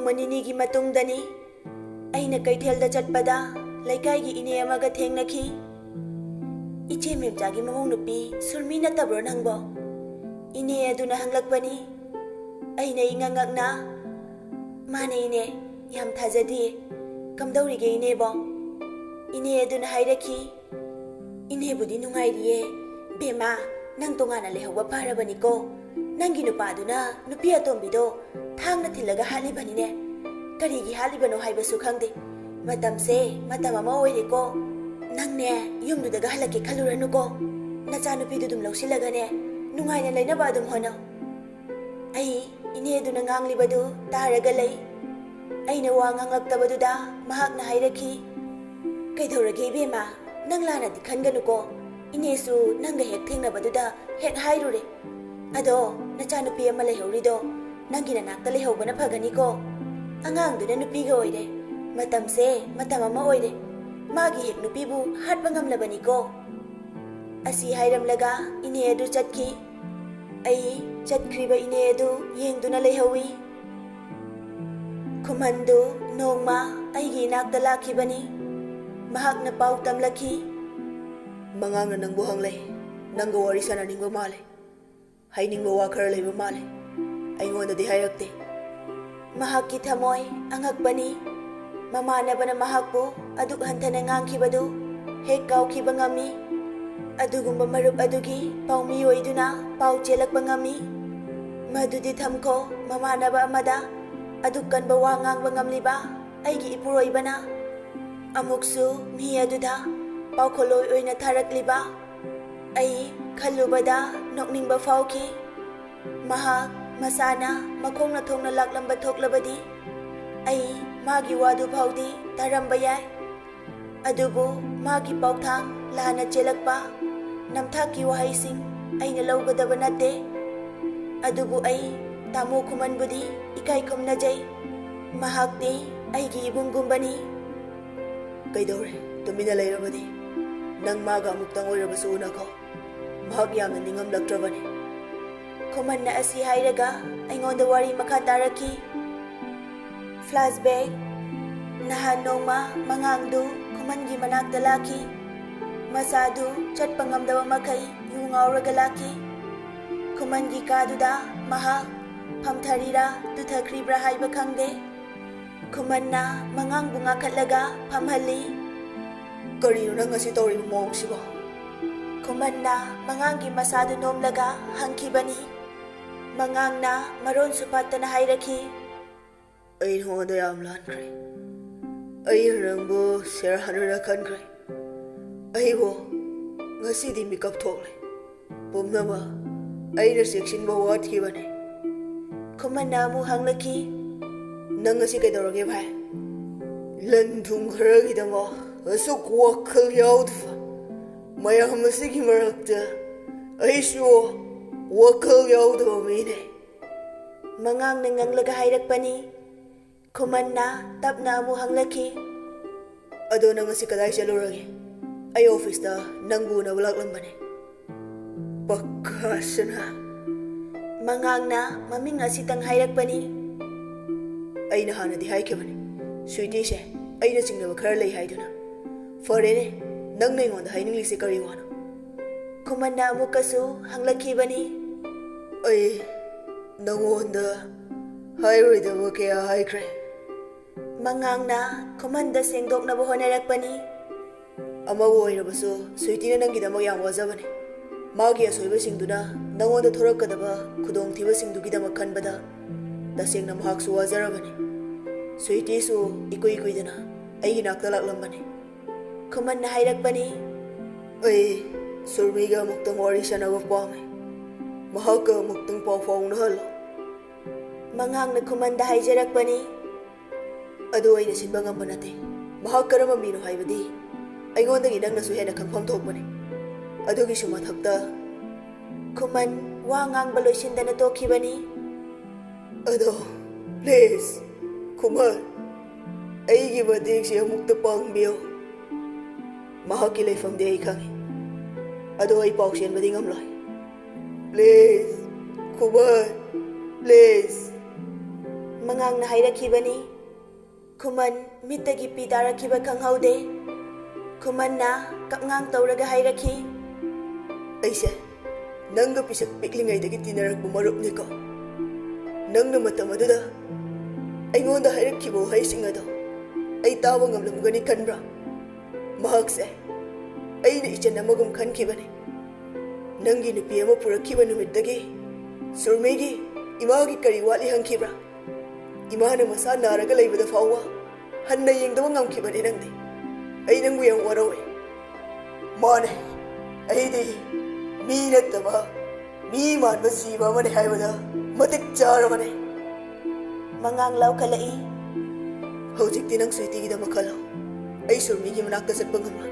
ꯅꯣꯡꯃ ꯅꯤꯅꯤꯒꯤ ꯃꯇꯨꯡꯗꯅꯤ ꯑꯩꯅ ꯀꯩꯊꯦꯜꯗ ꯆꯠꯄꯗ ꯂꯩꯀꯥꯏꯒꯤ ꯏꯅꯦ ꯑꯃꯒ ꯊꯦꯡꯅꯈꯤ. "ꯏꯆꯦ ꯃꯦꯝꯆꯥꯒꯤ ꯃꯃꯧ ꯅꯨꯄꯤ ꯁꯨꯔꯃꯤ ꯅꯠꯇꯕ꯭ꯔꯣ ꯅꯪꯕꯣ?" ꯏꯅꯦ ꯑꯗꯨꯅ ꯍꯪꯂꯛꯄꯅꯤ. ꯑꯩꯅ ꯏꯉꯛꯉꯛꯅ "ꯃꯥꯅꯦ ꯏꯅꯦ, ꯌꯥꯝ ꯊꯥꯖꯗꯤꯌꯦ. ꯀꯝꯗꯧꯔꯤꯒꯦ ꯏꯅꯦꯕꯣ?" ꯏꯅꯦ ꯑꯗꯨꯅ ꯍꯥꯏꯔꯛꯈꯤ. "ꯏꯅꯦꯕꯨꯗꯤ ꯅꯨꯡꯉꯥꯏꯔꯤꯌꯦ. ꯕꯦꯝꯃ, ꯅꯪ ꯇꯣꯉꯥꯟꯅ ꯂꯩꯍꯧꯕ ꯐꯔꯕꯅꯤꯀꯣ. ꯅꯪꯒꯤ ꯅꯨꯄꯥꯗꯨꯅ ꯅꯨꯄꯤ ꯑꯇꯣꯝꯕꯤꯗꯣ ꯊꯥꯡꯅ ꯊꯤꯜꯂꯒ ꯍꯥꯠꯂꯤꯕꯅꯤꯅꯦ. ꯀꯔꯤꯒꯤ ꯍꯥꯠꯂꯤꯕꯅꯣ ꯍꯥꯏꯕꯁꯨ ꯈꯪꯗꯦ. ꯃꯇꯝꯁꯦ ꯃꯇꯝ ꯑꯃ ꯑꯣꯏꯔꯦꯀꯣ. ꯅꯪꯅꯦ ꯌꯨꯝꯗꯨꯗꯒ ꯍꯜꯂꯛꯀꯦ ꯈꯜꯂꯨꯔꯅꯨꯀꯣ. ꯅꯆꯥꯅꯨꯄꯤꯗꯨ ꯑꯗꯨꯝ ꯂꯧꯁꯤꯜꯂꯒꯅꯦ ꯅꯨꯡꯉꯥꯏꯅ ꯂꯩꯅꯕ ꯑꯗꯨꯝ ꯍꯣꯠꯅꯧ." ꯑꯩ ꯏꯅꯦ ꯑꯗꯨꯅ ꯉꯥꯡꯂꯤꯕꯗꯨ ꯇꯥꯔꯒ ꯂꯩ. ꯑꯩꯅ ꯋꯥ ꯉꯥꯡꯂꯛꯇꯕꯗꯨꯗ ꯃꯍꯥꯛꯅ ꯍꯥꯏꯔꯛꯈꯤ. "ꯀꯩꯗꯧꯔꯒꯦ ꯏꯕꯦꯝꯃ, ꯅꯪ ꯂꯥꯟꯅꯗꯤ ꯈꯟꯒꯅꯨꯀꯣ. ꯏꯅꯦꯁꯨ ꯅꯪꯒ ꯍꯦꯛ ꯊꯦꯡꯅꯕꯗꯨꯗ ꯍꯦꯛ ꯍꯥꯏꯔꯨꯔꯦ. ꯑꯗꯣ ꯅꯆꯥꯅꯨꯄꯤ ꯑꯃ ꯂꯩꯍꯧꯔꯤꯗꯣ ꯅꯪꯒꯤ ꯅꯅꯥꯛꯇ ꯂꯩꯍꯧꯕꯅ ꯐꯒꯅꯤꯀꯣ. ꯑꯉꯥꯡꯗꯨꯅ ꯅꯨꯄꯤꯒ ꯑꯣꯏꯔꯦ. ꯃꯇꯝꯁꯦ ꯃꯇꯝ ꯑꯃ ꯑꯣꯏꯔꯦ. ꯃꯥꯒꯤ ꯍꯦꯛ ꯅꯨꯄꯤꯕꯨ ꯍꯥꯠꯄ ꯉꯝꯂꯕꯅꯤꯀꯣ." ꯑꯁꯤ ꯍꯥꯏꯔꯝꯂꯒ ꯏꯅꯦ ꯑꯗꯨ ꯆꯠꯈꯤ. ꯑꯩ ꯆꯠꯈ꯭ꯔꯤꯕ ꯏꯅꯦ ꯑꯗꯨ ꯌꯦꯡꯗꯨꯅ ꯂꯩꯍꯧꯏ. ꯈꯨꯃꯟꯗꯨ ꯅꯣꯡꯃ ꯑꯩꯒꯤ ꯏꯅꯥꯛꯇ ꯂꯥꯛꯈꯤꯕꯅꯤ. ꯃꯍꯥꯛꯅ ꯄꯥꯎ ꯇꯝꯂꯛꯈꯤ. "ꯃꯉꯥꯡꯅ ꯅꯪꯕꯨ ꯍꯪꯂꯦ. ꯅꯪꯒ ꯋꯥꯔꯤ ꯁꯥꯟꯅꯅꯤꯡꯕ ꯃꯥꯜꯂꯦ. ꯍꯥꯏꯅꯤꯡꯕ ꯋꯥ ꯈꯔ ꯂꯩꯕ ꯃꯥꯜꯂꯦ. ꯑꯩꯉꯣꯟꯗꯗꯤ ꯍꯥꯏꯔꯛꯇꯦ." ꯃꯍꯥꯛꯀꯤ ꯊꯃꯣꯏ ꯑꯉꯛꯄꯅꯤ. ꯃꯃꯥꯟꯅꯕꯅ ꯃꯍꯥꯛꯄꯨ ꯑꯗꯨꯛ ꯍꯟꯊꯅ ꯉꯥꯡꯈꯤꯕꯗꯨ ꯍꯦꯛ ꯀꯥꯎꯈꯤꯕ ꯉꯝꯃꯤ. ꯑꯗꯨꯒꯨꯝꯕ ꯃꯔꯨꯞ ꯑꯗꯨꯒꯤ ꯄꯥꯎꯃꯤ ꯑꯣꯏꯗꯨꯅ ꯄꯥꯎ ꯆꯦꯜꯂꯛꯄ ꯉꯝꯃꯤ. ꯃꯗꯨꯗꯤ ꯊꯝꯈꯣ ꯃꯃꯥꯟꯅꯕ ꯑꯃꯗ ꯑꯗꯨꯛ ꯀꯟꯕ ꯋꯥ ꯉꯥꯡꯕ ꯉꯝꯂꯤꯕ ꯑꯩꯒꯤ ꯏꯄꯨꯔꯣꯏꯕꯅ ꯑꯃꯨꯛꯁꯨ ꯃꯤ ꯑꯗꯨꯗ ꯄꯥꯎꯈꯣꯜꯂꯣꯏ ꯑꯣꯏꯅ ꯊꯥꯔꯛꯂꯤꯕ. ꯑꯩ ꯈꯜꯂꯨꯕꯗ ꯅꯣꯛꯅꯤꯡꯕ ꯐꯥꯎꯈꯤ. ꯃꯍꯥꯛ ꯃꯁꯥꯅ ꯃꯈꯣꯡꯅ ꯊꯣꯡꯅ ꯂꯥꯛꯂꯝꯕ ꯊꯣꯛꯂꯕꯗꯤ ꯑꯩ ꯃꯥꯒꯤ ꯋꯥꯗꯨ ꯐꯥꯎꯗꯤ ꯇꯥꯔꯝꯕ ꯌꯥꯏ. ꯑꯗꯨꯕꯨ ꯃꯥꯒꯤ ꯄꯥꯎꯊꯥꯡ ꯂꯥꯟꯅ ꯆꯦꯜꯂꯛꯄ ꯅꯝꯊꯥꯛꯀꯤ ꯋꯥꯍꯩꯁꯤꯡ ꯑꯩꯅ ꯂꯧꯒꯗꯕ ꯅꯠꯇꯦ. ꯑꯗꯨꯕꯨ ꯑꯩ ꯇꯥꯃꯣ ꯈꯨꯃꯟꯕꯨꯗꯤ ꯏꯀꯥꯏ ꯈꯨꯝꯅꯖꯩ. ꯃꯍꯥꯛꯇꯤ ꯑꯩꯒꯤ ꯏꯕꯨꯡꯒꯨꯝꯕꯅꯤ." "ꯀꯩꯗꯧꯔꯦ ꯇꯨꯃꯤꯟꯅ ꯂꯩꯔꯕꯗꯤ? ꯅꯪ ꯃꯥꯒ ꯑꯃꯨꯛꯇꯪ ꯑꯣꯏꯔꯕꯁꯨ ꯎꯅꯈꯣ. ꯃꯍꯥꯛ ꯌꯥꯝꯅ ꯅꯤꯡꯉꯝꯂꯛꯇ꯭ꯔꯕꯅꯤ." ꯈꯨꯃꯟꯅ ꯑꯁꯤ ꯍꯥꯏꯔꯒ ꯑꯩꯉꯣꯟꯗ ꯋꯥꯔꯤ ꯃꯈꯥ ꯇꯥꯔꯛꯈꯤ. ꯐ꯭ꯂꯥꯁꯕꯦꯛ. ꯅꯍꯥꯟ ꯅꯣꯡꯃ ꯃꯉꯥꯡꯗꯨ ꯈꯨꯃꯟꯒꯤ ꯃꯅꯥꯛꯇ ꯂꯥꯛꯈꯤ. ꯃꯁꯥꯗꯨ ꯆꯠꯄ ꯉꯝꯗꯕ ꯃꯈꯩ ꯌꯨ ꯉꯥꯎꯔꯒ ꯂꯥꯛꯈꯤ. ꯈꯨꯃꯟꯒꯤ ꯀꯥꯗꯨꯗ ꯃꯍꯥꯛ ꯐꯝꯊꯔꯤꯔꯥ ꯇꯨꯊꯈ꯭ꯔꯤꯕ꯭ꯔꯥ ꯍꯥꯏꯕ ꯈꯪꯗꯦ. ꯈꯨꯃꯟꯅ ꯃꯉꯥꯡꯕꯨ ꯉꯥꯈꯠꯂꯒ ꯐꯝꯍꯜꯂꯤ. "ꯀꯔꯤꯅꯣ ꯅꯪ ꯉꯁꯤ ꯇꯧꯔꯤꯕ ꯃꯑꯣꯡꯁꯤꯕꯣ?" ꯈꯨꯃꯟꯅ ꯃꯉꯥꯡꯒꯤ ꯃꯁꯥꯗꯨ ꯅꯣꯝꯂꯒ ꯍꯪꯈꯤꯕꯅꯤ. ꯃꯉꯥꯡꯅ ꯃꯔꯣꯟꯁꯨ ꯐꯥꯠꯇꯅ ꯍꯥꯏꯔꯛꯈꯤ. "ꯑꯩ ꯅꯉꯣꯟꯗ ꯌꯥꯝ ꯂꯥꯟꯈ꯭ꯔꯦ. ꯑꯩꯅ ꯅꯪꯕꯨ ꯁꯦꯔꯥꯟꯅꯅ ꯈꯟꯈ꯭ꯔꯦ. ꯑꯩꯕꯨ ꯉꯁꯤꯗꯤ ꯃꯤꯀꯞ ꯊꯣꯛꯂꯦ. ꯄꯨꯝꯅꯃꯛ ꯑꯩꯅ ꯆꯦꯛꯁꯤꯟꯕ ꯋꯥꯠꯈꯤꯕꯅꯤ." ꯈꯨꯃꯟꯅ ꯑꯃꯨꯛ ꯍꯪꯂꯛꯈꯤ. "ꯅꯪ ꯉꯁꯤ ꯀꯩꯗꯧꯔꯒꯦ ꯚꯥꯏ? ꯂꯟ ꯊꯨꯝ ꯈꯔꯒꯤꯗꯃꯛ ꯑꯁꯨꯛ ꯋꯥꯈꯜ ꯌꯥꯎꯗꯕ ꯃꯌꯥꯝ ꯑꯁꯤꯒꯤ ꯃꯔꯛꯇ ꯑꯩꯁꯨ ꯋꯥꯈꯜ ꯌꯥꯎꯗꯕ ꯃꯤꯅꯦ." ꯃꯉꯥꯡꯅ ꯉꯪꯂꯒ ꯍꯥꯏꯔꯛꯄꯅꯤ. ꯈꯨꯃꯟꯅ ꯇꯞꯅ ꯑꯃꯨꯛ ꯍꯪꯂꯛꯈꯤ. "ꯑꯗꯣ ꯅꯪ ꯉꯁꯤ ꯀꯗꯥꯏ ꯆꯠꯂꯨꯔꯒꯦ? ꯑꯩ ꯑꯣꯐꯤꯁꯇ ꯅꯪꯕꯨ ꯎꯅꯕ ꯂꯥꯛꯂꯝꯕꯅꯦ." "ꯄꯛꯀꯥꯁꯅ." ꯃꯉꯥꯡꯅ ꯃꯃꯤꯡ ꯑꯁꯤꯇꯪ ꯍꯥꯏꯔꯛꯄꯅꯤ. "ꯑꯩꯅ ꯍꯥꯟꯅꯗꯤ ꯍꯥꯏꯈꯤꯕꯅꯤ ꯁ꯭ꯋꯤꯇꯤꯁꯦ ꯑꯩꯅ ꯆꯤꯡꯅꯕ ꯈꯔ ꯂꯩ ꯍꯥꯏꯗꯨꯅ꯫ ꯐꯔꯦꯅꯦ, ꯅꯪꯅ ꯑꯩꯉꯣꯟꯗ ꯍꯥꯏꯅꯤꯡꯂꯤꯁꯦ ꯀꯔꯤ ꯋꯥꯅꯣ?" ꯈꯨꯃꯟꯅ ꯑꯃꯨꯛꯀꯁꯨ ꯍꯪꯂꯛꯈꯤꯕꯅꯤ. "ꯑꯩ ꯅꯉꯣꯟꯗ ꯍꯥꯏꯔꯣꯏꯗꯕ ꯀꯌꯥ ꯍꯥꯏꯈ꯭ꯔꯦ." ꯃꯉꯥꯡꯅ ꯈꯨꯃꯟꯗ ꯁꯦꯡꯗꯣꯛꯅꯕ ꯍꯣꯠꯅꯔꯛꯄꯅꯤ. "ꯑꯃꯕꯨ ꯑꯣꯏꯔꯕꯁꯨ ꯁ꯭ꯋꯤꯇꯤꯅ ꯅꯪꯒꯤꯗꯃꯛ ꯌꯥꯝ ꯋꯥꯖꯕꯅꯦ. ꯃꯥꯒꯤ ꯑꯁꯣꯏꯕꯁꯤꯡꯗꯨꯅ ꯅꯉꯣꯟꯗ ꯊꯣꯔꯛꯀꯗꯕ ꯈꯨꯗꯣꯡꯊꯤꯕꯁꯤꯡꯗꯨꯒꯤꯗꯃꯛ ꯈꯟꯕꯗ ꯇꯁꯦꯡꯅ ꯃꯍꯥꯛꯁꯨ ꯋꯥꯖꯔꯕꯅꯤ꯫ ꯁ꯭ꯋꯤꯇꯤꯁꯨ ꯏꯀꯨꯏ ꯀꯨꯏꯗꯅ ꯑꯩꯒꯤ ꯅꯥꯛꯇ ꯂꯥꯛꯂꯝꯕꯅꯤ." ꯈꯨꯃꯟꯅ ꯍꯥꯏꯔꯛꯄꯅꯤ. "ꯑꯩ ꯁꯨꯔꯃꯤꯒ ꯑꯃꯨꯛꯇꯪ ꯋꯥꯔꯤ ꯁꯥꯟꯅꯕ ꯄꯥꯝꯃꯦ. ꯃꯍꯥꯛꯀ ꯑꯃꯨꯛꯇꯪ ꯄꯥꯎ ꯐꯥꯎꯅꯍꯜꯂꯣ." ꯃꯉꯥꯡꯅ ꯈꯨꯃꯟꯗ ꯍꯥꯏꯖꯔꯛꯄꯅꯤ. "ꯑꯗꯨ ꯑꯩꯅ ꯁꯤꯟꯕ ꯉꯝꯕ ꯅꯠꯇꯦ. ꯃꯍꯥꯛ ꯀꯔꯝꯕ ꯃꯤꯅꯣ ꯍꯥꯏꯕꯗꯤ ꯑꯩꯉꯣꯟꯗꯒꯤ ꯅꯪꯅꯁꯨ ꯍꯦꯟꯅ ꯈꯪꯐꯝ ꯊꯣꯛꯄꯅꯤ. ꯑꯗꯨꯒꯤꯁꯨ ꯃꯊꯛꯇ..." ꯈꯨꯃꯟ ꯋꯥ ꯉꯥꯡꯕ ꯂꯣꯏꯁꯤꯟꯗꯅ ꯇꯣꯛꯈꯤꯕꯅꯤ. "ꯑꯗꯣ ꯄ꯭ꯂꯤꯖ ꯈꯨꯃꯟ, ꯑꯩꯒꯤ ꯃꯇꯦꯡꯁꯦ ꯑꯃꯨꯛꯇ ꯄꯥꯡꯕꯤꯌꯨ꯫ ꯃꯍꯥꯛꯀꯤ ꯂꯩꯐꯝꯗꯤ ꯑꯩ ꯈꯪꯉꯤ. ꯑꯗꯣ ꯑꯩ ꯄꯥꯎ ꯆꯦꯟꯕꯗꯤ ꯉꯝꯂꯣꯏ. Please Khuman, please." Mangang na hairakibani. Kuman mittagi pi tarakiba kanghaude. Kuman na kapngang tauraga hairaki. Aise, nanga pisak piklingaidaga tinarakba marupniko. Nangna matam aduda aingonda hairakkiba wahaising ado ai taba ngamlamgani kanbra. Mahakse aina ichan amagum khankibane. Nangi nupi ama purakkiba numittagi surmegi imagi kari wali hankibra. Imana masa naraga laibada fawwa hanna yengdaba ngamkibane nangdi. Ai nangbu yang warawe. Mane aidi mi nattaba mi manba jiba mane haibada matik charabane. Mangang laukalai. Hojikti nang sweetie da makalo. Ai surmigi manakta satpa ngamla.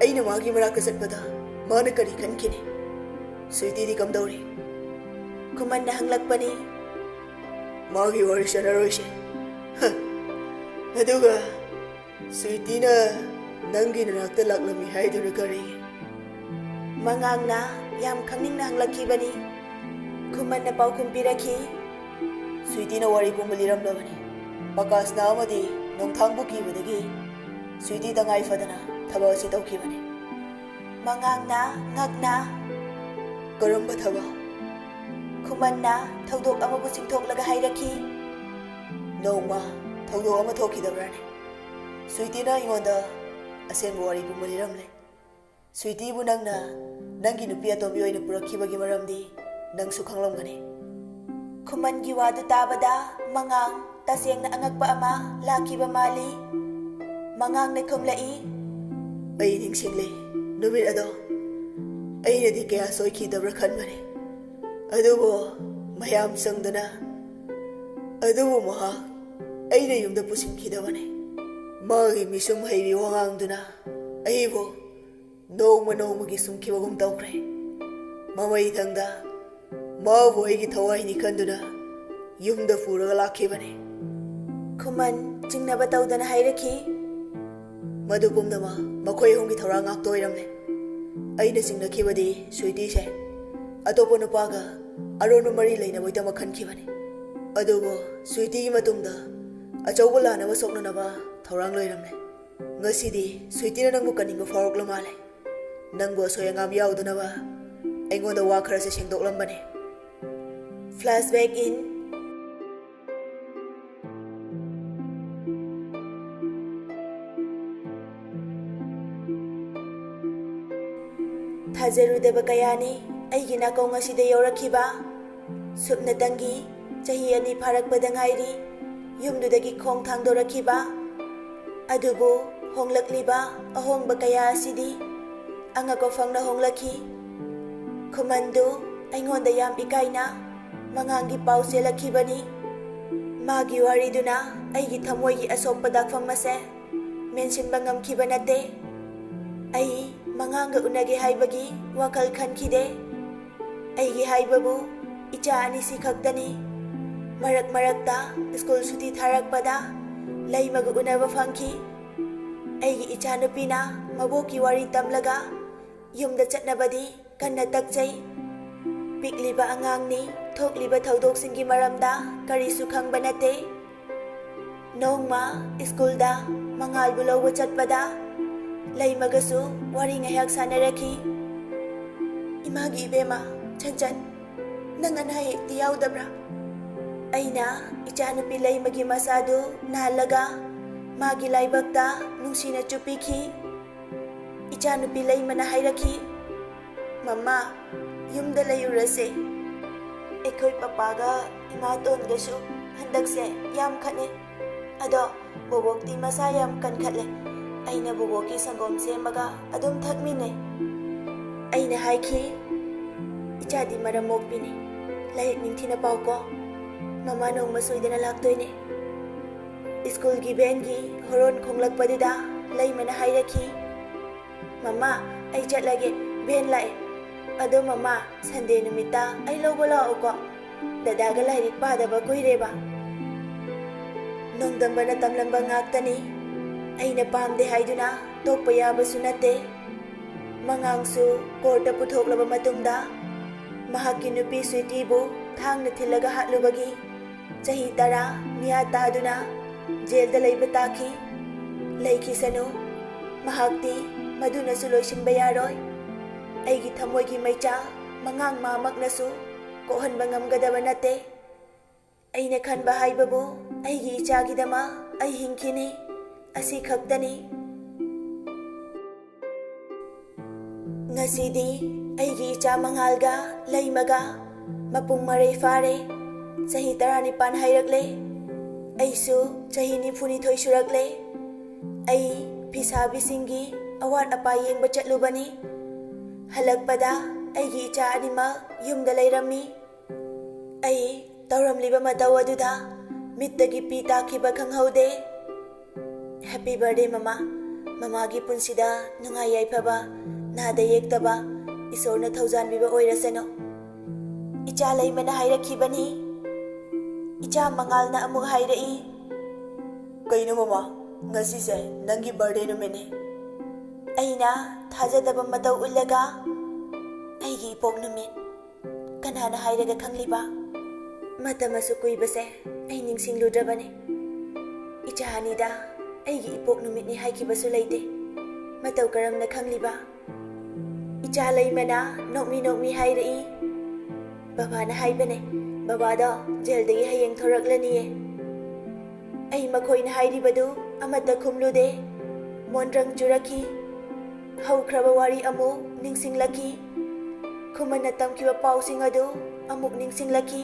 Ai na magi manakta satpada mana kari khankine. Sweetie di kamdauri. Kuman na hanglakpani. Magi wari sanaroise. Aduga sweetie na nangi nanakta laklami haiduna kari. Mangang na yam khangning na hanglakibani. Kuman na paukum piraki. Sweetie na wari pumaliramdabani. Pakas na amadi nung thangbu kibadagi. Sweetie dangai fadana thaba si tawkibani. Mangang na ngagna. Karamba thaba. Kuman na thaudok amabu singthoklaga hairaki. Nongma thaudok ama thokidabrane. Sweetie na ingonda asenbu wari pumaliramle. Sweetie bu nangna nangi nupi atobi oina purakkibagi maramdi nangsu khanglamgani. Kuman gi wadu tabada mangang taseng na angagpa ama lakiba mali. Mangang na kumlai. Ai ningsingle numit ado aina di kaya soikidabra khanbane. Adubo mayam sangdana adubo maha aina yumda pusinkidabane. Magi misum heibi wangangduna aibo nongma nongmagi sumkibagum tawkre. Mamai thangda mabu aigi thawai ni khanduna yumda puraga lakhibane. Kuman jingnaba tawdana hairaki. Madu pumdama makhoi hongi thawra ngakto iramle. Aina singnakibadi Sweetie se atopo nupaga Arun mari leina boitama khankibane. Adubo Sweetie gi matungda achauba lanaba soknanaba thawrang loiramle. Ngasidi Sweetie na nangbu kaningba faurokla male. Nangbu asoyangam yaudunaba aingonda wa khara se sengdoklambane. Flashback in. Thajarudaba kayani aigi nakong asida yaurakhiba. Supnatangi chahi ani pharakpada ngairi yumdudagi khong thangdorakhiba. Adubu honglakliba ahongba kaya asidi angako fangna honglakhi. Kumandu aingonda yam ikaina mangangi pau selakhibani. Magi wariduna aigi thamoigi asokpa dakfam mase mensinba ngamkhiba nate. Ai manganga unage haibagi wakal khankide. Aigi haibabu icha anisi khaktani. Marak marakta school suti tharakpada laimaga unaba fangki. Aigi icha nupina maboki wari tamlaga yumda chatnabadi kanna takchai. Pikliba angangni thokliba thaudoksingi maramda karisu khangba nate. Nongma schoolda mangalbu lawba chatpada laimagasu wari ngayak sanaraki. Imagi ibema chanchan nangan hai ti yaudabra. Aina ichanupi laimagi masadu nalaga magi laibakta nungsina chupiki. Ichanupi laimana hairaki. Mama yumda layurase. Ekhoy papaga imatongasu handakse yam khane. Ado bobokti masa yam kankhatle. Aina boboki sangom semaga adum thakmine. Aina haiki ichadi maramokpine. Laik ningthina pauko. Mama nong masoidana laktoine. School gi bengi horon khonglakpaduda laimana hairaki. Mama ai chatlage ben lai. Ado mama Sunday numita ai lawba laoko. Dadaga lairik padaba kuireba. Nongdambana tamlamba ngaktani. Aina pamde haiduna tokpa yabasu nate. Mangangsu korta puthoklaba matungda mahakki nupi Sweetie bu thangna thilaga hatlubagi ꯆꯍꯤ 10 ꯃꯤꯌꯥ ꯇꯥꯗꯨꯅ ꯖꯦꯜꯗ ꯂꯩꯕ ꯇꯥꯈꯤ꯫ ꯂꯩꯈꯤꯁꯅꯨ, ꯃꯍꯥꯛꯇꯤ ꯃꯗꯨꯅꯁꯨ ꯂꯣꯏꯁꯤꯟꯕ ꯌꯥꯔꯣꯏ꯫ ꯑꯩꯒꯤ ꯊꯃꯣꯏꯒꯤ ꯃꯩꯆꯥ ꯃꯉꯥꯡ ꯃꯥꯃꯛꯅꯁꯨ ꯀꯣꯛꯍꯟꯕ ꯉꯝꯒꯗꯕ ꯅꯠꯇꯦ꯫ ꯑꯩꯅ ꯈꯟꯕ ꯍꯥꯏꯕꯕꯨ ꯑꯩꯒꯤ ꯏꯆꯥꯒꯤꯗꯃꯛ ꯑꯩ ꯍꯤꯡꯈꯤꯅꯤ, ꯑꯁꯤ ꯈꯛꯇꯅꯤ꯫ ꯉꯁꯤꯗꯤ ꯑꯩꯒꯤ ꯏꯆꯥ ꯃꯉꯥꯜꯒ ꯂꯩꯃꯒ ꯃꯄꯨꯡ ꯃꯔꯩ ꯐꯥꯔꯦ, ꯆꯍꯤ 19 ꯍꯥꯏꯔꯛꯂꯦ꯫ ꯑꯩꯁꯨ ꯆꯍꯤ 92 ꯁꯨꯔꯛꯂꯦ꯫ ꯑꯩ ꯐꯤꯁꯥꯕꯤꯁꯤꯡꯒꯤ ꯑꯋꯥꯠ ꯑꯄꯥ ꯌꯦꯡꯕ ꯆꯠꯂꯨꯕꯅꯤ꯫ ꯍꯜꯂꯛꯄꯗ ꯑꯩꯒꯤ ꯏꯆꯥ ꯑꯅꯤꯃꯛ ꯌꯨꯝꯗ ꯂꯩꯔꯝꯃꯤ꯫ ꯑꯩ ꯇꯧꯔꯝꯂꯤꯕ ꯃꯇꯧ ꯑꯗꯨꯗ ꯃꯤꯠꯇꯒꯤ ꯄꯤ ꯇꯥꯈꯤꯕ ꯈꯪꯍꯧꯗꯦ꯫ ꯍꯦꯄꯤ ꯕꯔꯊꯗꯦ ꯃꯃꯥ, ꯃꯃꯥꯒꯤ ꯄꯨꯟꯁꯤꯗ ꯅꯨꯡꯉꯥꯏ ꯌꯥꯏꯐꯕ, ꯅꯥꯗ ꯌꯦꯛꯇꯕ ꯏꯁꯣꯔꯅ ꯊꯧꯖꯥꯟꯕꯤꯕ ꯑꯣꯏꯔꯁꯅꯨ꯫ ꯏꯆꯥ ꯂꯩꯃꯅ ꯍꯥꯏꯔꯛꯈꯤꯕꯅꯤ꯫ ꯏꯆꯥ ꯃꯉꯥꯜꯅ ꯑꯃꯨꯛ ꯍꯥꯏꯔꯛꯏ, ꯀꯩꯅꯣ ꯃꯃꯥ, ꯉꯁꯤꯁꯦ ꯅꯪꯒꯤ ꯕꯔꯊꯗꯦ ꯅꯨꯃꯤꯠꯅꯤ꯫ ꯑꯩꯅ ꯊꯥꯖꯗꯕ ꯃꯇꯧ ꯎꯠꯂꯒ, ꯑꯩꯒꯤ ꯏꯄꯣꯛ ꯅꯨꯃꯤꯠ, ꯀꯅꯥꯅ ꯍꯥꯏꯔꯒ ꯈꯪꯂꯤꯕ? ꯃꯇꯝ ꯑꯁꯨꯛ ꯀꯨꯏꯕꯁꯦ ꯑꯩ ꯅꯤꯡꯁꯤꯡꯂꯨꯗ꯭ꯔꯕꯅꯤ꯫ ꯏꯆꯥ ꯑꯅꯤꯗ ꯑꯩꯒꯤ ꯏꯄꯣꯛ ꯅꯨꯃꯤꯠꯅꯤ ꯍꯥꯏꯈꯤꯕꯁꯨ ꯂꯩꯇꯦ꯫ ꯃꯇꯧ ꯀꯔꯝꯅ ꯈꯪꯂꯤꯕ? ꯏꯆꯥ ꯂꯩꯃꯅ ꯅꯣꯛꯃꯤ ꯅꯣꯛꯃꯤ ꯍꯥꯏꯔꯛꯏ, ꯕꯕꯥꯅ ꯍꯥꯏꯕꯅꯦ, ꯕꯕꯥꯗꯣ ꯖꯦꯜꯗꯒꯤ ꯍꯌꯦꯡ ꯊꯣꯔꯛꯂꯅꯤꯌꯦ꯫ ꯑꯩ ꯃꯈꯣꯏꯅ ꯍꯥꯏꯔꯤꯕꯗꯨ ꯑꯃꯠꯇ ꯈꯨꯝꯂꯨꯗꯦ꯫ ꯃꯣꯟꯗ꯭ꯔꯪ ꯆꯨꯔꯛꯈꯤ꯫ ꯍꯧꯈ꯭ꯔꯕ ꯋꯥꯔꯤ ꯑꯃꯨꯛ ꯅꯤꯡꯁꯤꯡꯂꯛꯈꯤ꯫ ꯈꯨꯃꯟꯅ ꯇꯝꯈꯤꯕ ꯄꯥꯎꯁꯤꯡ ꯑꯗꯨ ꯑꯃꯨꯛ ꯅꯤꯡꯁꯤꯡꯂꯛꯈꯤ꯫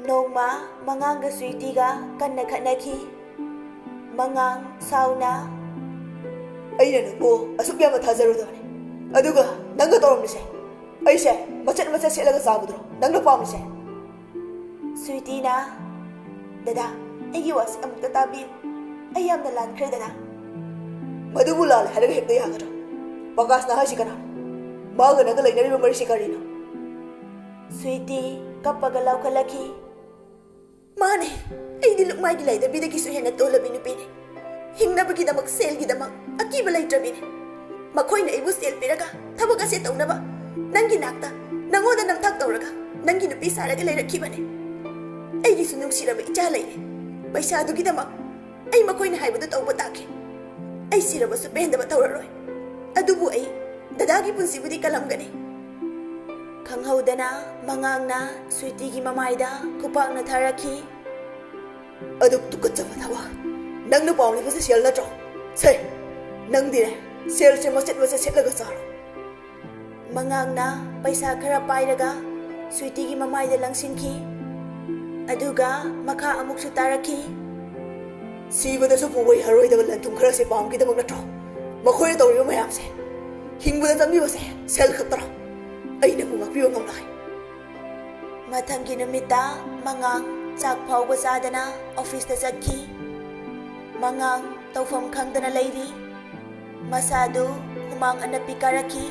ꯅꯣꯡꯃ ꯃꯉꯥꯡꯒ ꯁ꯭ꯋꯤꯇꯤꯒ ꯀꯟꯅ ꯈꯠꯅꯈꯤ꯫ ꯃꯉꯥꯡ ꯁꯥꯎꯅ, ꯑꯩꯅ ꯅꯪꯕꯨ ꯑꯁꯨꯛ ꯌꯥꯝꯅ ꯊꯥꯖꯔꯨꯗꯕꯅꯤ, ꯑꯗꯨꯒ ꯅꯪꯒ ꯇꯧꯔꯝꯂꯤꯁꯦ ꯑꯩꯁꯦ ꯃꯆꯦꯠ ꯃꯆꯦꯠ ꯁꯦꯠꯂꯒ ꯆꯥꯕꯗꯨꯔꯣ ꯅꯪꯅ ꯄꯥꯝꯂꯤꯁꯦ? ꯁ꯭ꯋꯤꯇꯤꯅ, ꯗꯗꯥ, ꯑꯩꯒꯤ ꯋꯥꯁꯦ ꯑꯃꯨꯛꯇ ꯇꯥꯕꯤꯌꯨ, ꯑꯩ ꯌꯥꯝꯅ ꯂꯥꯟꯈ꯭ꯔꯦ ꯗꯗꯥ꯫ ꯃꯗꯨꯕꯨ ꯂꯥꯜꯂꯦ ꯍꯥꯏꯔꯒ ꯍꯦꯛꯇ ꯌꯥꯒꯗ꯭ꯔꯥ? ꯄꯀꯥꯁꯅ ꯍꯥꯏꯁꯤ ꯀꯅꯥꯅꯣ? ꯃꯥꯒ ꯅꯪꯒ ꯂꯩꯅꯔꯤꯕ ꯃꯔꯤꯁꯤ ꯀꯔꯤꯅꯣ? ꯁ꯭ꯋꯤꯇꯤ ꯀꯞꯄꯒ ꯂꯥꯎꯈꯠꯂꯛꯈꯤ, ꯃꯥꯅꯦ, ꯑꯩꯗꯤ ꯂꯨꯛꯃꯥꯏꯒꯤ ꯂꯩꯗꯕꯤꯗꯒꯤꯁꯨ ꯍꯦꯟꯅ ꯇꯣꯜꯂꯕꯤ ꯅꯨꯄꯤꯅꯤ꯫ ꯍꯤꯡꯅꯕꯒꯤꯗꯃꯛ ꯁꯦꯜꯒꯤꯗꯃꯛ ꯑꯀꯤꯕ ꯂꯩꯇ꯭ꯔꯕꯤꯅꯤ꯫ ꯃꯈꯣꯏꯅ ꯑꯩꯕꯨ ꯁꯦꯜ ꯄꯤꯔꯒ ꯊꯕꯛ ꯑꯁꯦ ꯇꯧꯅꯕ ꯅꯪꯒꯤ ꯅꯥꯛꯇ ꯅꯪꯉꯣꯟꯗ ꯅꯝꯊꯥꯛ ꯇꯧꯔꯒ ꯅꯪꯒꯤ ꯅꯨꯄꯤ ꯁꯥꯔꯒ ꯂꯩꯔꯛꯈꯤꯕꯅꯤ꯫ ꯑꯩꯒꯤꯁꯨ ꯅꯨꯡꯁꯤꯔꯕ ꯏꯆꯥ ꯂꯩꯔꯦ꯫ ꯄꯩꯁꯥꯗꯨꯒꯤꯗꯃꯛ ꯑꯩ ꯃꯈꯣꯏꯅ ꯍꯥꯏꯕꯗꯨ ꯇꯧꯕ ꯇꯥꯈꯤ꯫ ꯑꯩ ꯁꯤꯔꯕꯁꯨ ꯄꯦꯟꯗꯕ ꯇꯧꯔꯔꯣꯏ꯫ ꯑꯗꯨꯕꯨ ꯑꯩ ꯗꯗꯥꯒꯤ ꯄꯨꯟꯁꯤꯕꯨꯗꯤ ꯀꯜꯂꯝꯒꯅꯤ꯫ ꯈꯪꯍꯧꯗꯅ ꯃꯉꯥꯡꯅ ꯁ꯭ꯋꯤꯇꯤꯒꯤ ꯃꯃꯥꯏꯗ ꯈꯨꯄꯥꯛꯅ ꯊꯥꯔꯛꯈꯤ꯫ ꯑꯗꯨꯛ ꯇꯨꯀꯠꯆꯕ ꯊꯕꯛ, ꯅꯪꯅ ꯄꯥꯝꯂꯤꯕꯁꯦ ꯁꯦꯜ ꯅꯠꯇ꯭ꯔꯣ? ꯁꯦ, ꯅꯪꯗꯤꯅꯦ ꯁꯦꯜꯁꯦ ꯃꯆꯦꯠ ꯃꯆꯦꯠ ꯁꯦꯠꯂꯒ ꯆꯥꯔꯣ꯫ ꯃꯉꯥꯡꯅ ꯄꯩꯁꯥ ꯈꯔ ꯄꯥꯏꯔꯒ ꯁ꯭ꯋꯤꯇꯤꯒꯤ ꯃꯃꯥꯏꯗ ꯂꯪꯁꯤꯟꯈꯤ꯫ ꯑꯗꯨꯒ ꯃꯈꯥ ꯑꯃꯨꯛꯁꯨ ꯇꯥꯔꯛꯈꯤ, ꯁꯤꯕꯗꯁꯨ ꯄꯨꯕ ꯌꯥꯔꯣꯏꯗꯕ ꯂꯟꯊꯨꯝ ꯈꯔꯁꯦ ꯄꯥꯝꯈꯤꯗꯕ ꯅꯠꯇ꯭ꯔꯣ ꯃꯈꯣꯏꯅ ꯇꯧꯔꯤꯕ ꯃꯌꯥꯝꯁꯦ? ꯍꯤꯡꯕꯗ ꯆꯪꯂꯤꯕꯁꯦ ꯁꯦꯜ ꯈꯛꯇꯔꯣ? ꯑꯩꯅꯕꯨ ꯉꯥꯛꯄꯤꯕ ꯉꯝꯂꯣꯏ꯫ ꯃꯊꯪꯒꯤ ꯅꯨꯃꯤꯠꯇ ꯃꯉꯥꯡ ꯆꯥꯛ ꯐꯥꯎꯕ ꯆꯥꯗꯅ ꯑꯣꯐꯤꯁꯇ ꯆꯠꯈꯤ꯫ ꯃꯉꯥꯡ ꯇꯧꯐꯝ ꯈꯪꯗꯅ ꯂꯩꯔꯤ꯫ ꯃꯁꯥꯗꯨ ꯍꯨꯃꯥꯡ ꯑꯅꯞꯄꯤ ꯀꯥꯔꯛꯈꯤ꯫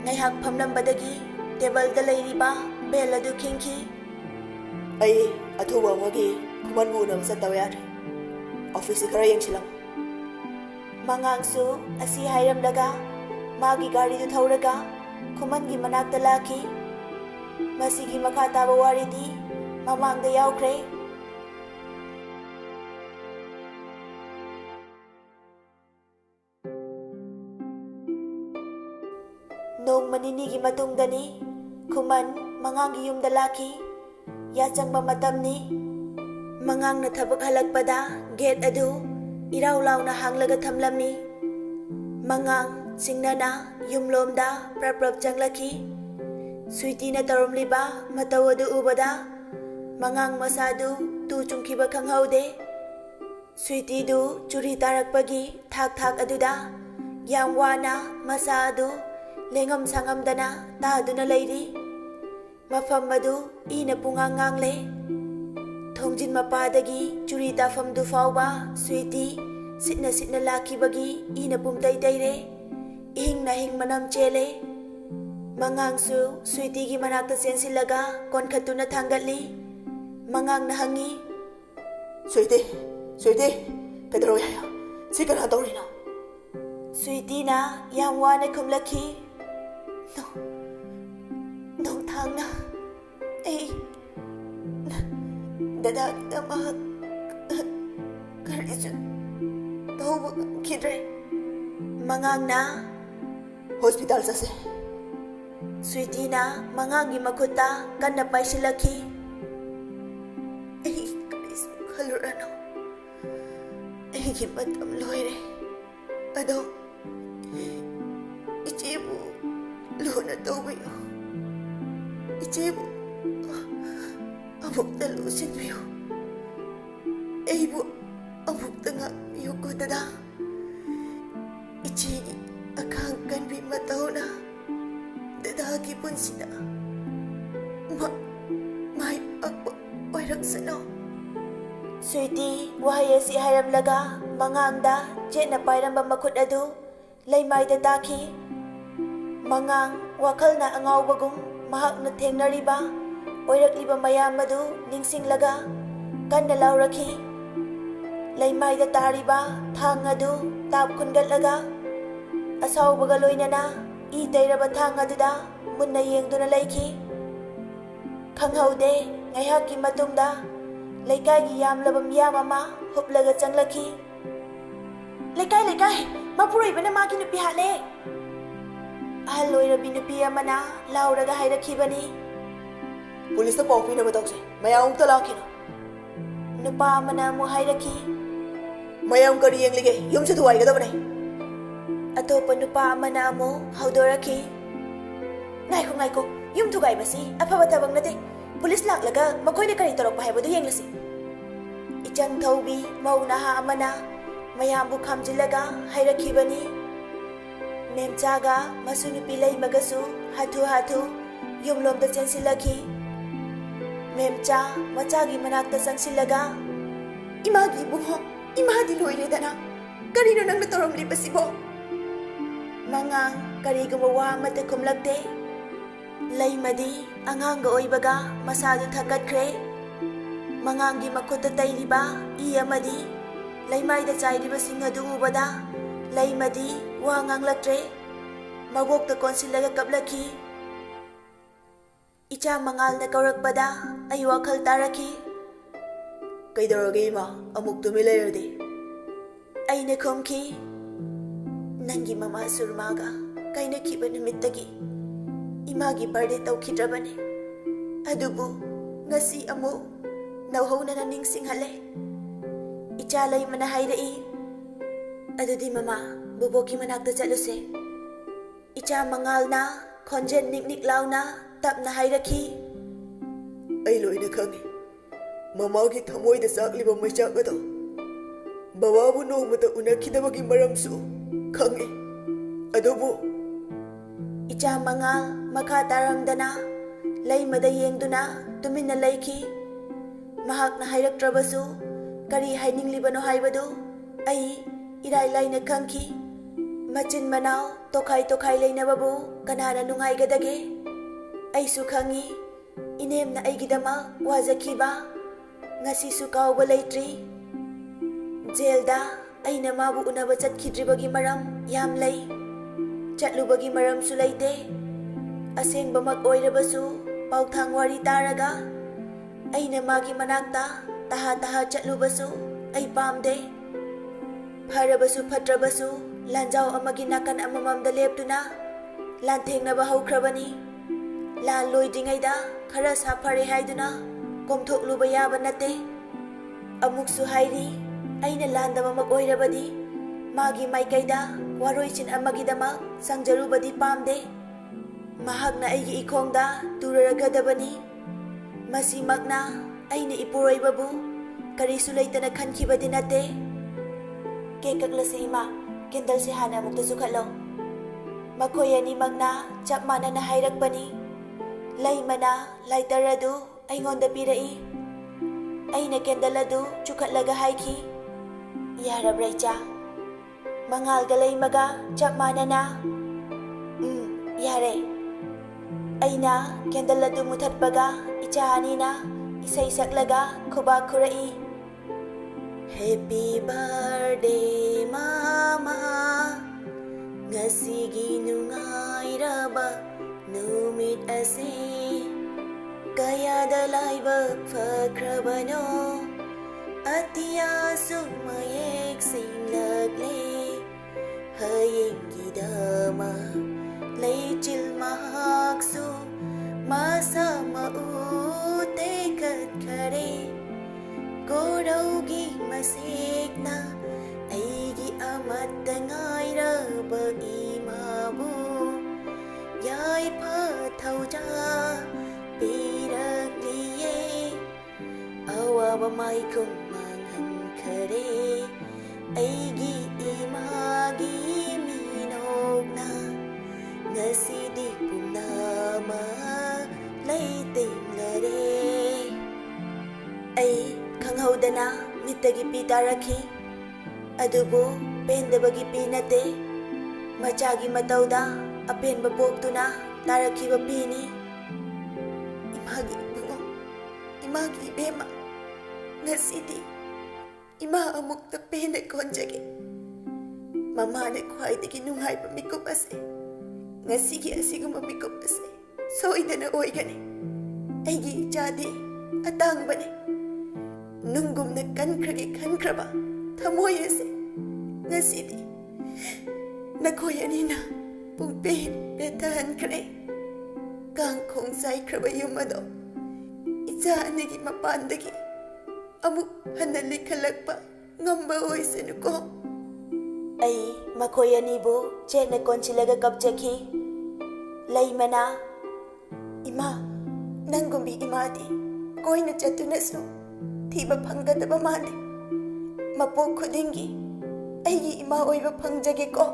ꯉꯥꯏꯍꯥꯛ ꯐꯝꯂꯝꯕꯗꯒꯤ ꯇꯦꯕꯜꯗ ꯂꯩꯔꯤꯕ ꯕꯦꯜ ꯑꯗꯨ ꯈꯤꯡꯈꯤ꯫ ꯑꯩ ꯑꯊꯨꯕ ꯑꯃꯒꯤ ꯈꯨꯃꯟꯕꯨ ꯎꯅꯕ ꯆꯠꯇꯕ ꯌꯥꯗ꯭ꯔꯦ꯫ ꯑꯣꯐꯤꯁꯁꯤ ꯈꯔ ꯌꯦꯡꯁꯤꯜꯂꯝꯃꯨ꯫ ꯃꯉꯥꯡꯁꯨ ꯑꯁꯤ ꯍꯥꯏꯔꯝꯂꯒ ꯃꯥꯒꯤ ꯒꯥꯔꯤꯗꯨ ꯊꯧꯔꯒ ꯈꯨꯃꯟꯒꯤ ꯃꯅꯥꯛꯇ ꯂꯥꯛꯈꯤ꯫ ꯃꯁꯤꯒꯤ ꯃꯈꯥ ꯇꯥꯕ ꯋꯥꯔꯤꯗꯤ ꯃꯃꯥꯡꯗ ꯌꯥꯎꯈ꯭ꯔꯦ꯫ ꯅꯣꯡꯃ ꯅꯤꯅꯤꯒꯤ ꯃꯇꯨꯡꯗꯅꯤ ꯈꯨꯃꯟ ꯃꯉꯥꯡꯒꯤ ꯌꯨꯝꯗ ꯂꯥꯛꯈꯤ꯫ ꯌꯥꯆꯪꯕ ꯃꯇꯝꯅꯤ꯫ ꯃꯉꯥꯡꯅ ꯊꯕꯛ ꯍꯜꯂꯛꯄꯗ ꯒꯦꯠ ꯑꯗꯨ ꯏꯔꯥꯎ ꯂꯥꯎꯅ ꯍꯥꯡꯂꯒ ꯊꯝꯂꯝꯃꯤ꯫ ꯃꯉꯥꯡ ꯆꯤꯡꯅꯅ ꯌꯨꯝꯂꯣꯝꯗ ꯄ꯭ꯔꯞ ꯄ꯭ꯔꯞ ꯆꯪꯂꯛꯈꯤ꯫ ꯁ꯭ꯋꯤꯇꯤꯅ ꯇꯧꯔꯝꯂꯤꯕ ꯃꯇꯧ ꯑꯗꯨ ꯎꯕꯗ ꯃꯉꯥꯡ ꯃꯁꯥꯗꯨ ꯇꯨ ꯆꯨꯡꯈꯤꯕ ꯈꯪꯍꯧꯗꯦ꯫ ꯁ꯭ꯋꯤꯇꯤꯗꯨ ꯆꯨꯔꯤ ꯇꯥꯔꯛꯄꯒꯤ ꯊꯥꯛ ꯊꯥꯛ ꯑꯗꯨꯗ ꯌꯥꯝ ꯋꯥꯅ ꯃꯁꯥ ꯑꯗꯨ ꯂꯦꯡꯉꯝ ꯁꯥꯉꯝꯗꯅ ꯇꯥꯗꯨꯅ ꯂꯩꯔꯤ꯫ ꯃꯐꯝ ꯑꯗꯨ ꯏꯅ ꯄꯨꯡꯉꯥꯡ ꯉꯥꯡꯂꯦ꯫ ꯊꯣꯡꯖꯤꯟ ꯃꯄꯥꯗꯒꯤ ꯆꯨꯔꯤ ꯇꯥꯐꯝꯗꯨ ꯐꯥꯎꯕ ꯁ꯭ꯋꯤꯇꯤ ꯁꯤꯠꯅ ꯁꯤꯠꯅ ꯂꯥꯛꯈꯤꯕꯒꯤ ꯏꯅ ꯄꯨꯝꯇꯩ ꯇꯩꯔꯦ꯫ ꯏꯍꯤꯡ ꯅꯥꯍꯤꯡ ꯃꯅꯝ ꯆꯦꯜꯂꯦ꯫ ꯃꯉꯥꯡꯁꯨ ꯁ꯭ꯋꯤꯇꯤꯒꯤ ꯃꯅꯥꯛꯇ ꯆꯦꯟꯁꯤꯜꯂꯒ ꯀꯣꯟꯈꯠꯇꯨꯅ ꯊꯥꯡꯒꯠꯂꯤ꯫ ꯃꯉꯥꯡꯅ ꯍꯪꯉꯤ, ꯁ꯭ꯋꯤꯇꯤ, ꯁ꯭ꯋꯤꯇꯤ, ꯀꯩꯗꯧꯔꯒꯦ ꯍꯥꯏꯌꯣ? ꯁꯤ ꯀꯅꯥ ꯇꯧꯔꯤꯅꯣ? ꯁ꯭ꯋꯤꯇꯤꯅ ꯌꯥꯝ ꯋꯥꯅ ꯈꯨꯝꯂꯛꯈꯤ, ꯅꯣꯡꯊꯥꯡꯅ, ꯑꯩ ꯗꯗꯥꯒꯤꯗꯃꯛ ꯀꯔꯤꯁꯨ ꯇꯧꯕ ꯉꯝꯈꯤꯗ꯭ꯔꯦ. ꯃꯉꯥꯡꯅ ꯍꯣꯁꯄꯤꯇꯥꯜ ꯆꯠꯁꯦ. ꯁ꯭ꯋꯤꯇꯤꯅ ꯃꯉꯥꯡꯒꯤ ꯃꯈꯨꯠꯇ ꯀꯟꯅ ꯄꯥꯏꯁꯤꯜꯂꯛꯈꯤ. ꯑꯩ ꯀꯔꯤꯁꯨ ꯈꯜꯂꯨꯔꯅꯨ. ꯑꯩꯒꯤ ꯃꯇꯝ ꯂꯣꯏꯔꯦ. ꯑꯗꯣ 이제부 루나 떠보요. 이제부 아무것도 루신비요. 에이부 아무것도 요거다다. 이제 아칸간 비마타오나 다다기 본시다. 마이 아빠 와이락스노. Sweety wahai asi hairamlaga mangangda jetna pairamba makhut adu leimaida taki. Mangang wakalna angawbagum mahakna thengnariba oirakliba mayam adu ningsinglaga kanna laurakhi. Leimaida tariba thang adu tap khungatlaga asawbaga loinana I teiraba thang aduda munna yengduna leikhi. Khanghaude ngaihakki matungda ꯂꯩꯀꯥꯏꯒꯤ ꯌꯥꯝꯂꯕ ꯃꯤꯌꯥꯝ ꯑꯃ ꯍꯨꯞꯂꯒ ꯆꯪꯂꯛꯈꯤ. ꯂꯩꯀꯥꯏ ꯃꯄꯨꯔꯣꯏꯕꯅ ꯃꯥꯒꯤ ꯅꯨꯄꯤ ꯍꯥꯠꯂꯦ. ꯑꯍꯜ ꯑꯣꯏꯔꯕꯤ ꯅꯨꯄꯤ ꯑꯃꯅ ꯂꯥꯎꯔꯒ ꯍꯥꯏꯔꯛꯈꯤꯕꯅꯤ. ꯄꯨꯂꯤꯁꯇ ꯄꯥꯎ ꯄꯤꯅꯕ ꯇꯧꯁꯦ. ꯃꯌꯥꯝ ꯑꯃꯨꯛꯇ ꯂꯥꯛꯈꯤꯅꯨ. ꯅꯨꯄꯥ ꯑꯃꯅ ꯑꯃꯨꯛ ꯍꯥꯏꯔꯛꯈꯤ. ꯃꯌꯥꯝ ꯀꯔꯤ ꯌꯦꯡꯂꯤꯒꯦ? ꯌꯨꯝꯁꯨ ꯊꯨꯒꯥꯏꯒꯗꯕꯅꯦ. ꯑꯇꯣꯞꯄ ꯅꯨꯄꯥ ꯑꯃꯅ ꯑꯃꯨꯛ ꯍꯧꯗꯣꯔꯛꯈꯤ. ꯉꯥꯏꯈꯣ ꯌꯨꯝ ꯊꯨꯒꯥꯏꯕꯁꯤ ꯑꯐꯕ ꯊꯕꯛ ꯅꯠꯇꯦ. पुलिस लाक्लगा मखोइने करी तोरक पाहेबदु येंगलसी. इचंग थौबी मौ नहा अमना मयामबु खामजिलगा हाइरखिबनी. मेमचागा मसुनुपी लैमगसु हाथु युमलोमदा चेंसिलखि. मेमचा मचागी मनाक्ता चंगसिलगा इमागी बुंगो इमादी लोइरेदना करिनो नंगना तोरमलिबसिबो. मंगांग करिगुम वा अमते खुमलक्ते. Laimadi anganga oibaga masadu thakatkhre. Mangangi makhutta tairiba I amadi laimaida chairiba singadu ubada laimadi wa nganglaktre. Magokta konsilaga kablakhi. Icha mangalna kaurakpada ai wakhal tarakhi. Kaidorage ima amuk tumi layardi. Aina khomkhi. Nangi mama surmaga kaina khiba numittagi Imagi birthday taukidrabane. Adubu ngasi amu nauhona na ningsinghale. Icha laimana hairai. Adudi mama buboki manakta chaluse. Icha mangalna khonjen niknik launa tapna hairakhi. Ai loina khangi. Mamagi thamoida sakliba maichak ado bababu nomata unakhidabagi maramsu khangi. Adubu Icha mangal makha taramdana laimada yengduna tumina laikhi. Mahakna hairaktrabasu kari haininglibano haibadu ai irai laina khangki. Machin manau tokhai lainababu kanana nungaigadage. Aisu khangi inemna aigidama wajakhiba ngasisu kauba leitri. Jailda aina mabu unaba chatkidribagi maram yam lei. Chatlubagi maram sulaite aseng bamak oirabasu pauthang wari taraga aina magi manakta taha chatlubasu ai pamde. Pharabasu phatrabasu lanjau amagi nakan amamamda leptuna lanthengna haukrabani. Lan loidingaida khara sa phare haiduna komthokluba yaba nate. Amuksu hairi aina landaba mak oirabadi magi maikaida waroichin amagidama sangjarubadi pamde. Mahakna aigi ikhongda turaragadabani. Masimakna aina ipuroibabu karisu leitana khankhibadi nate. Kekaklase ima kendal se hana amukta sukhatlo. Makhoi animakna chap manana hairakpani. Laimana laitaradu aingonda pirai. Aina kendal adu chukhatlaga haikhi. Yarabra icha mangalga laimaga chap manana. Yare. Aina kendal adu muthatpaga icha anina isai saklaga khubak khurai. Happy birthday mama ngasigi nungairaba numit ase ꯀꯌꯥꯗ ꯂꯥꯏꯕꯛ ꯐꯈ꯭ꯔꯕꯅꯣ ꯑꯇꯤꯌꯥꯁꯨ ꯃꯌꯦꯛ ꯁꯦꯡꯂꯛꯂꯦ ꯍꯌꯦꯡꯒꯤꯗꯃꯛ ꯂꯩꯆꯤꯜ ꯃꯍꯥꯛꯁꯨ ꯃꯁꯥ ꯃꯎ ꯇꯦꯛꯈꯠꯈꯔꯦ ꯀꯣꯔꯧꯒꯤ ꯃꯁꯦꯛꯅ ꯑꯩꯒꯤ ꯑꯃꯠꯇ ꯉꯥꯏꯔꯕ ꯏꯃꯥꯕꯨ ꯌꯥꯏꯐ ꯊꯧꯖꯥ ꯄꯤꯔꯛꯂꯤꯌꯦ ꯑꯋꯥꯕ ꯃꯥꯏꯈꯨꯝ ꯃꯥꯡꯍꯟꯈꯔꯦ ꯑꯩꯒꯤ 이마기 민옥나 나시디 뿜나마 레이띵라레 ꯑꯩ ꯈꯪꯍꯧꯗꯅ ꯃꯤꯠꯇꯒꯤ ꯄꯤ ꯇꯥꯔꯛꯈꯤ ꯑꯗꯨꯕꯨ ꯄꯦꯟꯗꯕꯒꯤ ꯄꯤ ꯅꯠꯇꯦ ꯃꯆꯥꯒꯤ ꯃꯇꯧꯗ ꯑꯄꯦꯟꯕ ꯄꯣꯛꯇꯨꯅ ꯇꯥꯔꯛꯈꯤꯕ ꯄꯤꯅꯤ ꯏꯃꯥꯒꯤ ꯏꯕꯨꯡꯉꯣ 이마기 이베마 나시디 이마 ꯑꯃꯨꯛꯇ ꯄꯦꯟꯅ ꯀꯣꯟꯖꯒꯦ ꯃꯃꯥꯅ ꯈ꯭ꯋꯥꯏꯗꯒꯤ ꯅꯨꯡꯉꯥꯏꯕ ꯃꯤꯀꯨꯞ ꯑꯁꯤ ꯉꯁꯤꯒꯤ ꯑꯁꯤꯒꯨꯝꯕ ꯃꯤꯀꯨꯞ ꯑꯁꯤ ꯁꯣꯏꯗꯅ ꯑꯣꯏꯒꯅꯤ ꯑꯩꯒꯤ ꯏꯆꯥꯗꯤ ꯑꯇꯥꯡꯕꯅꯤ ꯅꯨꯡꯒꯨꯝꯅ ꯀꯟꯈ꯭ꯔꯒꯦ ꯈꯟꯈ꯭ꯔꯕ ꯊꯃꯣꯏ ꯑꯁꯤ ꯉꯁꯤꯗꯤ ꯅꯈꯣꯏ ꯑꯅꯤꯅ ꯄꯨꯡꯄꯦꯠ ꯄꯦꯠꯊꯍꯟꯈ꯭ꯔꯦ ꯀꯥꯡꯈꯣꯡ ꯆꯥꯏꯈ꯭ꯔꯕ ꯌꯨꯝ ꯑꯗꯣ ꯏꯆꯥ ꯑꯅꯤꯒꯤ ꯃꯄꯥꯟꯗꯒꯤ ꯑꯃꯨꯛ ꯍꯟꯅ ꯂꯤꯈꯠꯂꯛꯄ ꯉꯝꯕ ꯑꯣꯏꯁꯅꯨꯀꯣ ꯑꯩ ꯃꯈꯣꯏ ꯑꯅꯤꯕꯨ ꯆꯦꯠꯅ ꯀꯣꯟꯁꯤꯜꯂꯒ ꯀꯞꯆꯈꯤ ꯂꯩꯃꯅ ꯏꯃꯥ ꯅꯪꯒꯨꯝꯕꯤ ꯏꯃꯥꯗꯤ ꯀꯣꯏꯅ ꯆꯠꯇꯨꯅꯁꯨ ꯊꯤꯕ ꯐꯪꯒꯗꯕ ꯃꯥꯜꯂꯤ ꯃꯄꯣꯛ ꯈꯨꯗꯤꯡꯒꯤ ꯑꯩꯒꯤ ꯏꯃꯥ ꯑꯣꯏꯕ ꯐꯪꯖꯒꯦꯀꯣ